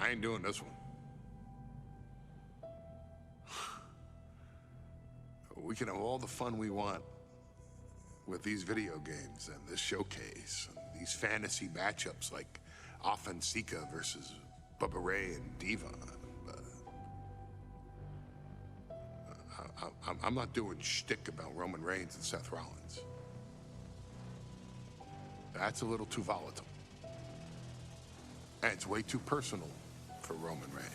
I ain't doing this one. We can have all the fun we want with these video games and this showcase and these fantasy matchups like Offensica versus Bubba Ray and Diva. I'm not doing shtick about Roman Reigns and Seth Rollins. That's a little too volatile. And it's way too personal for Roman Reigns.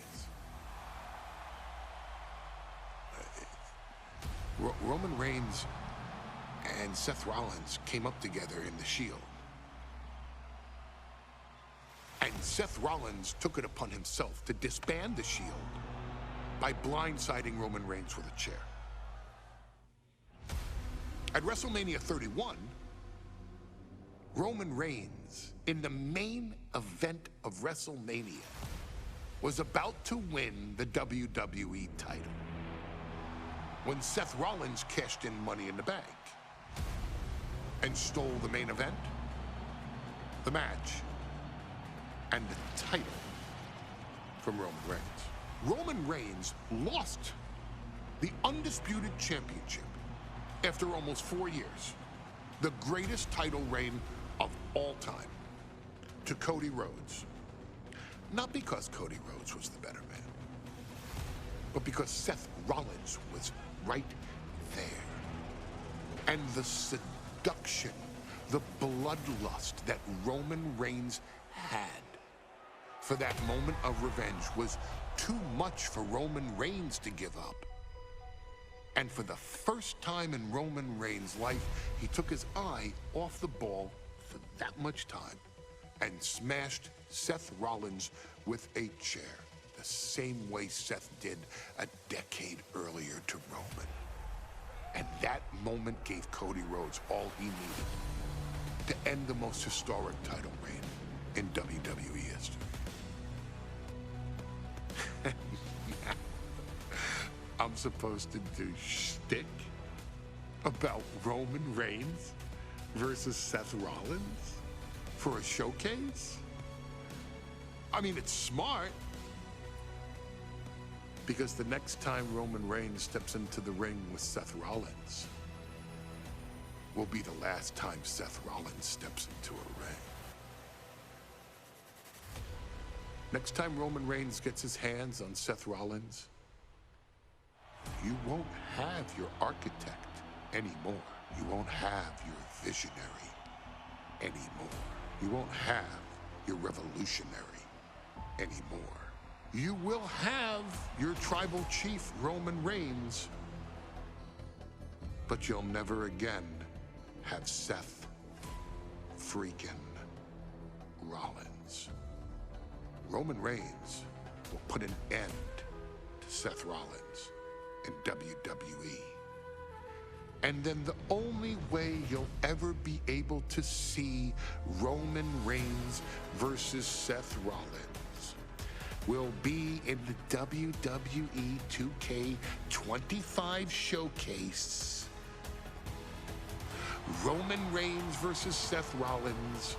Roman Reigns and Seth Rollins came up together in the Shield. And Seth Rollins took it upon himself to disband the Shield by blindsiding Roman Reigns with a chair. At WrestleMania 31, Roman Reigns, in the main event of WrestleMania, was about to win the WWE title when Seth Rollins cashed in Money in the Bank and stole the main event, the match, and the title from Roman Reigns. Roman Reigns lost the undisputed championship after almost 4 years, the greatest title reign of all time, to Cody Rhodes. Not because Cody Rhodes was the better man, but because Seth Rollins was right there. And the seduction, the bloodlust that Roman Reigns had for that moment of revenge was too much for Roman Reigns to give up. And for the first time in Roman Reigns' life, he took his eye off the ball for that much time and smashed Seth Rollins with a chair, the same way Seth did a decade earlier to Roman. And that moment gave Cody Rhodes all he needed to end the most historic title reign in WWE history. I'm supposed to do shtick about Roman Reigns versus Seth Rollins for a showcase? I mean, it's smart, because the next time Roman Reigns steps into the ring with Seth Rollins will be the last time Seth Rollins steps into a ring. Next time Roman Reigns gets his hands on Seth Rollins, you won't have your architect anymore. You won't have your visionary anymore. You won't have your revolutionary anymore. You will have your tribal chief, Roman Reigns, but you'll never again have Seth freaking Rollins. Roman Reigns will put an end to Seth Rollins in WWE. And then the only way you'll ever be able to see Roman Reigns versus Seth Rollins will be in the WWE 2K25 showcase. Roman Reigns versus Seth Rollins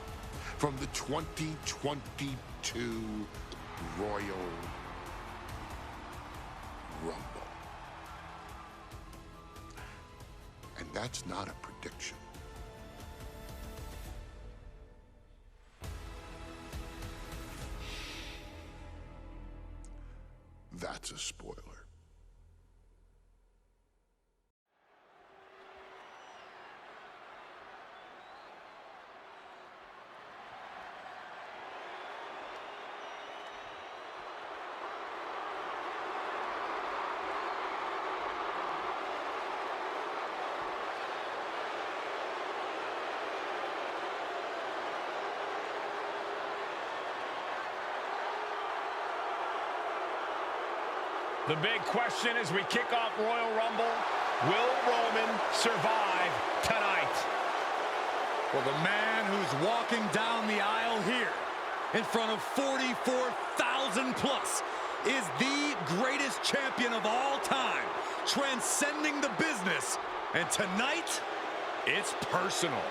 from the 2022 Royal Rumble. And that's not a prediction. That's a spoiler. The big question as we kick off Royal Rumble, will Roman survive tonight? Well, the man who's walking down the aisle here in front of 44,000 plus is the greatest champion of all time, transcending the business. And tonight, it's personal.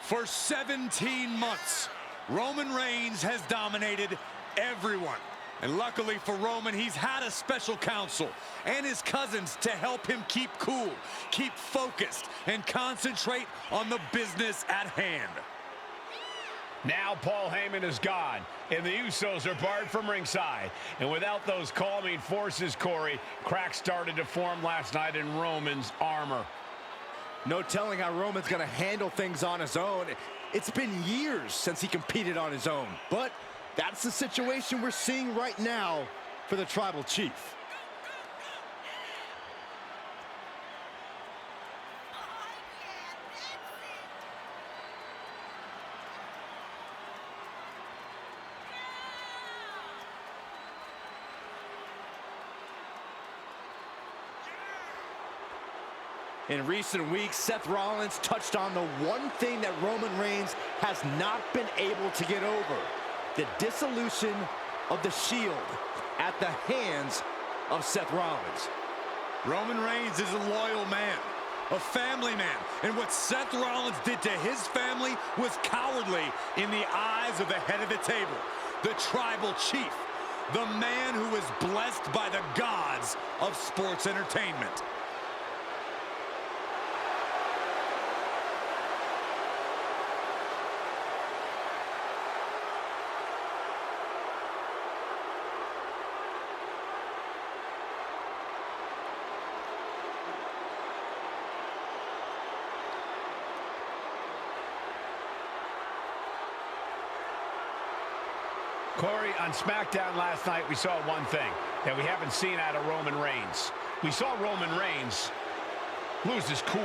For 17 months, Roman Reigns has dominated everyone. And luckily for Roman, he's had a special counsel and his cousins to help him keep cool, keep focused, and concentrate on the business at hand. Now Paul Heyman is gone, and the Usos are barred from ringside. And without those calming forces, Corey, cracks started to form last night in Roman's armor. No telling how Roman's going to handle things on his own. It's been years since he competed on his own. But that's the situation we're seeing right now for the Tribal Chief. In recent weeks, Seth Rollins touched on the one thing that Roman Reigns has not been able to get over: the dissolution of the Shield at the hands of Seth Rollins. Roman Reigns is a loyal man, a family man, and what Seth Rollins did to his family was cowardly in the eyes of the head of the table, the Tribal Chief, the man who is blessed by the gods of sports entertainment. Corey, on SmackDown last night, we saw one thing that we haven't seen out of Roman Reigns. We saw Roman Reigns lose his cool.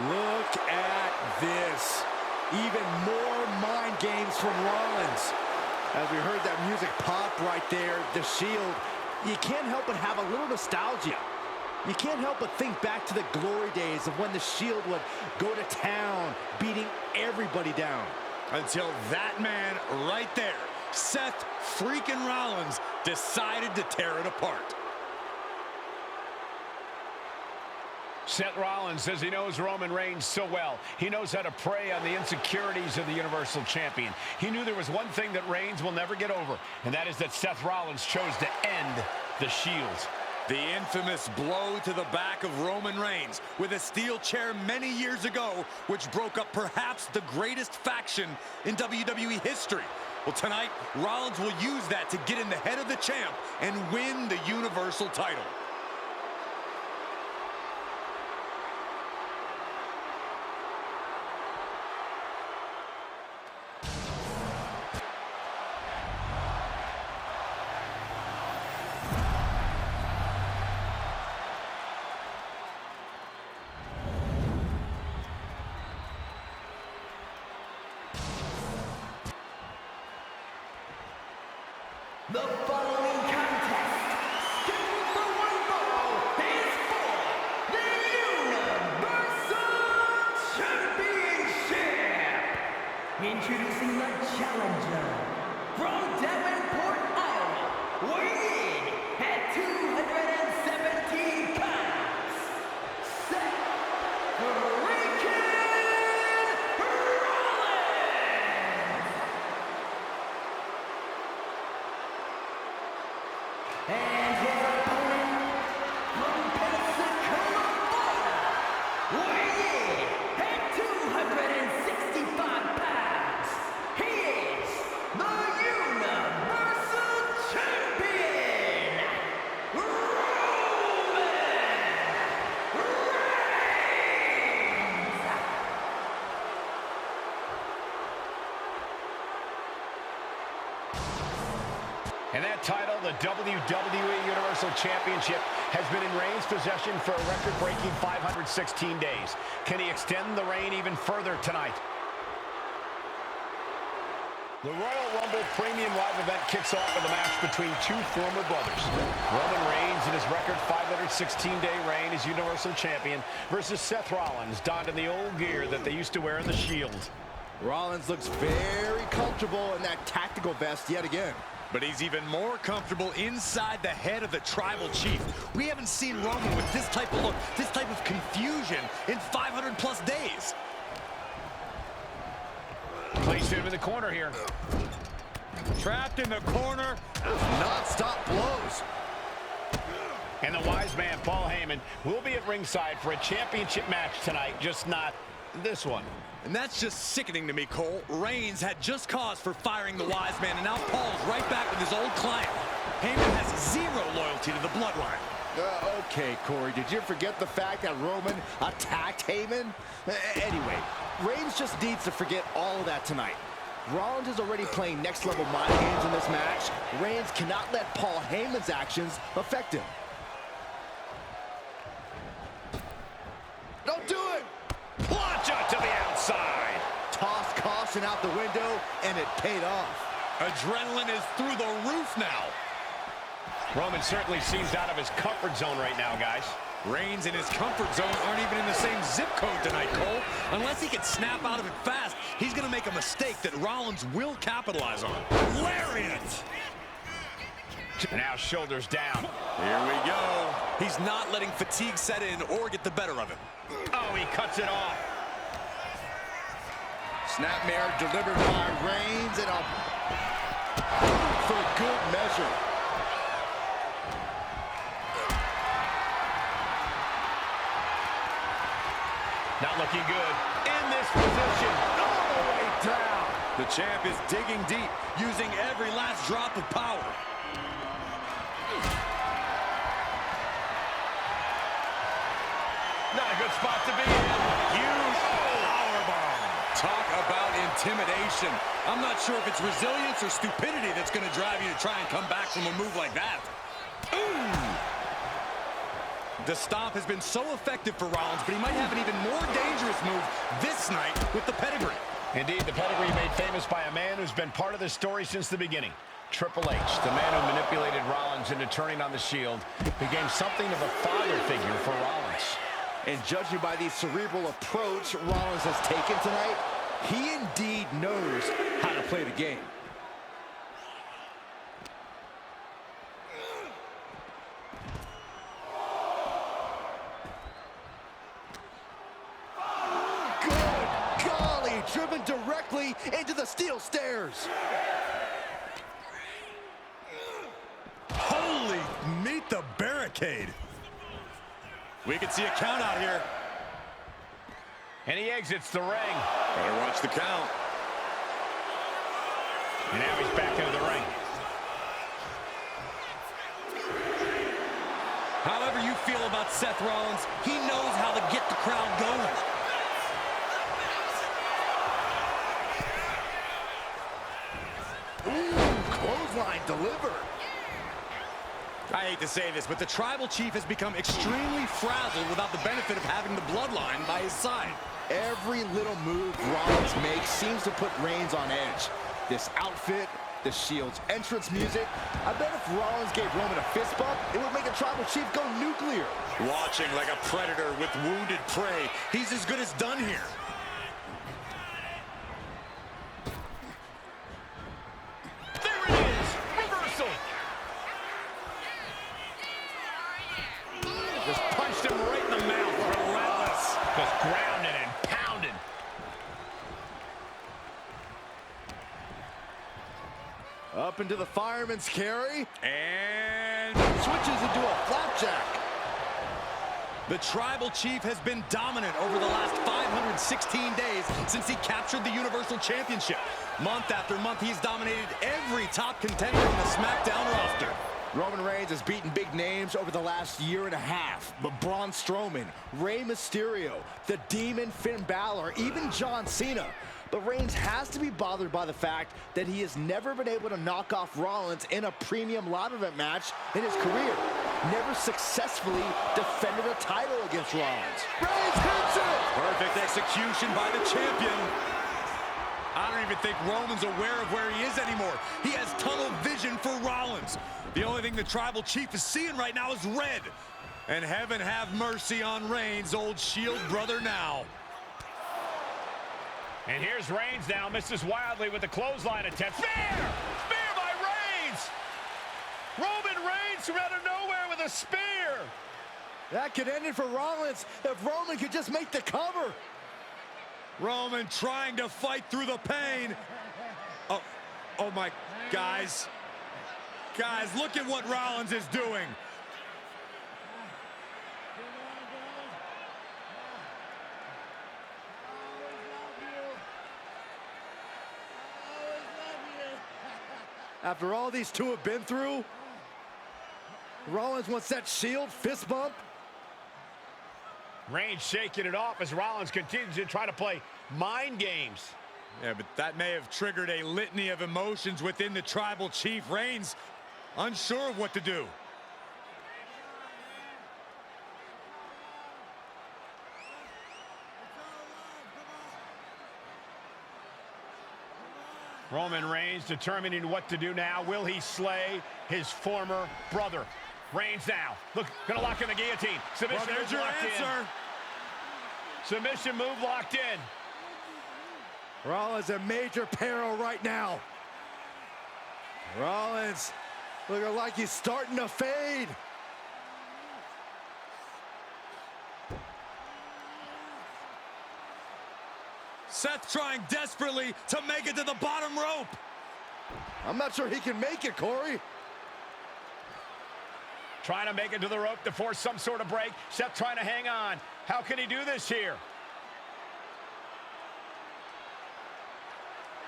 Look at this. Even more mind games from Rollins. As we heard that music pop right there, the Shield, you can't help but have a little nostalgia. You can't help but think back to the glory days of when the Shield would go to town, beating everybody down. Until that man right there, Seth freaking Rollins, decided to tear it apart. Seth Rollins says he knows Roman Reigns so well. He knows how to prey on the insecurities of the Universal Champion. He knew there was one thing that Reigns will never get over, and that is that Seth Rollins chose to end the Shield. The infamous blow to the back of Roman Reigns with a steel chair many years ago, which broke up perhaps the greatest faction in WWE history. Well, tonight, Rollins will use that to get in the head of the champ and win the Universal title. The following contest, scheduled for one fall, is for the Universal Championship. Introducing the challenger from Davenport, Iowa, weighing in at 217 pounds, Seth and his opponent And that title, the WWE Universal Championship, has been in Reigns' possession for a record-breaking 516 days. Can he extend the reign even further tonight? The Royal Rumble Premium Live event kicks off with a match between two former brothers. Roman Reigns in his record 516-day reign as Universal Champion versus Seth Rollins, donned in the old gear that they used to wear in the Shield. Rollins looks very comfortable in that tactical vest yet again. But he's even more comfortable inside the head of the Tribal Chief. We haven't seen Roman with this type of look, this type of confusion in 500+ days. Placed him in the corner here. Trapped in the corner. Non-stop blows. And the wise man, Paul Heyman, will be at ringside for a championship match tonight, just not this one. And that's just sickening to me, Cole. Reigns had just cause for firing the wise man, and now Paul's right back with his old client. Heyman has zero loyalty to the bloodline. Okay, Corey, did you forget the fact that Roman attacked Heyman? Anyway, Reigns just needs to forget all of that tonight. Rollins is already playing next-level mind games in this match. Reigns cannot let Paul Heyman's actions affect him. Don't do it! Launch out to the outside. Tossed caution out the window, and it paid off. Adrenaline is through the roof now. Roman certainly seems out of his comfort zone right now, guys. Reigns and his comfort zone aren't even in the same zip code tonight, Cole. Unless he can snap out of it fast, he's going to make a mistake that Rollins will capitalize on. Lariat! Now shoulders down. Here we go. He's not letting fatigue set in or get the better of him. Oh, he cuts it off. Snapmare delivered by Reigns and for good measure. Not looking good in this position. All the way down. The champ is digging deep, using every last drop of power. Not a good spot to be in. Huge powerbomb. Talk about intimidation. I'm not sure if it's resilience or stupidity that's going to drive you to try and come back from a move like that. Ooh. The stomp has been so effective for Rollins, but he might have an even more dangerous move this night with the pedigree. Indeed, the pedigree made famous by a man who's been part of this story since the beginning. Triple H, the man who manipulated Rollins into turning on the Shield, became something of a father figure for Rollins. And judging by the cerebral approach Rollins has taken tonight, he indeed knows how to play the game. Good golly, driven directly into the steel stairs. Holy, meet the barricade. We can see a count out here. And he exits the ring. Better watch the count. And now he's back into the ring. However you feel about Seth Rollins, he knows how to get the crowd going. Ooh, clothesline delivered. I hate to say this, but the Tribal Chief has become extremely frazzled without the benefit of having the bloodline by his side. Every little move Rollins makes seems to put Reigns on edge. This outfit, the Shield's entrance music. I bet if Rollins gave Roman a fist bump, it would make a Tribal Chief go nuclear. Watching like a predator with wounded prey. He's as good as done here. There it is! Reversal! Just punched him right in the mouth. Relentless. Just grounded and pounded. Up into the fireman's carry. And Switches into a flapjack. the Tribal Chief has been dominant over the last 516 days since he captured the Universal Championship. Month after month, he's dominated every top contender on the SmackDown roster. Roman Reigns has beaten big names over the last year and a half. But Braun Strowman, Rey Mysterio, the Demon Finn Balor, even John Cena. but Reigns has to be bothered by the fact that he has never been able to knock off Rollins in a premium live event match in his career. Never successfully defended a title against Rollins. Reigns hits it! Perfect execution by the champion. I don't even think Roman's aware of where he is anymore. He has tunnel vision for Rollins. The only thing the Tribal Chief is seeing right now is red. And heaven have mercy on Reigns, old Shield brother now. And here's Reigns now, misses wildly with the clothesline attempt. Spear! Spear by Reigns! Roman Reigns from out of nowhere with a spear! That could end it for Rollins if Roman could just make the cover. Roman trying to fight through the pain. Oh my, guys. Guys, look at what Rollins is doing. After all these two have been through, Rollins wants that Shield fist bump. Reigns shaking it off as Rollins continues to try to play mind games. Yeah, but that may have triggered a litany of emotions within the Tribal Chief. Reigns unsure of what to do. Roman Reigns determining what to do now. Will he slay his former brother? Reigns now. Look, gonna lock in the guillotine. Submission Well, there's move your locked answer. in. Submission move locked in. Rollins in major peril right now. Rollins looking like he's starting to fade. Seth trying desperately to make it to the bottom rope. I'm not sure he can make it, Corey. Trying to make it to the rope to force some sort of break. Seth trying to hang on. How can he do this here?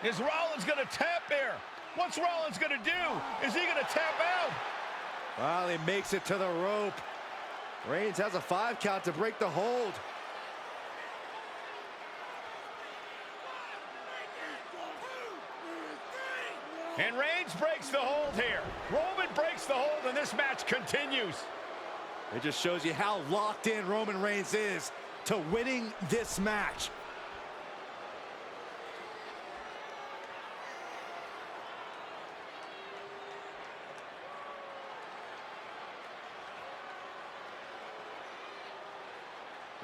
Is Rollins going to tap here? What's Rollins going to do? Is he going to tap out? Well, he makes it to the rope. Reigns has a 5 count to break the hold. And Reigns breaks the hold here. Roman breaks the hold, and this match continues. It just shows you how locked in Roman Reigns is to winning this match.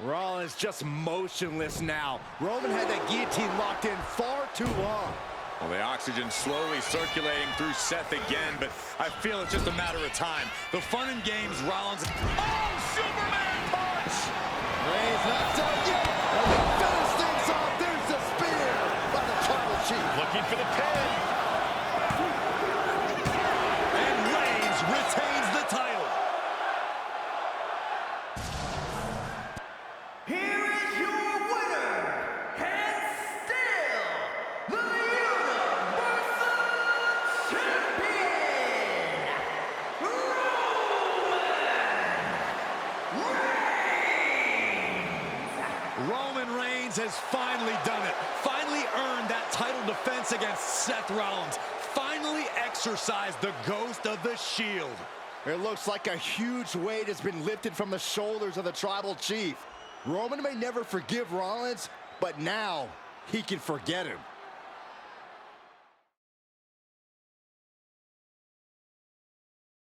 Rollins just motionless now. Roman had that guillotine locked in far too long. Well, the oxygen slowly circulating through Seth again, but I feel it's just a matter of time. The fun and games, Rollins. Oh, Superman punch! Reigns not done yet. And he finish things off. There's the spear by the Tribal Chief. Looking for the pin. And Reigns retains the title. Here is your winner, and still the Universal Champion, Roman Reigns has finally done it. Finally earned that title defense against Seth Rollins. Finally exercised the ghost of the Shield. It looks like a huge weight has been lifted from the shoulders of the Tribal Chief. Roman may never forgive Rollins, but now he can forget him.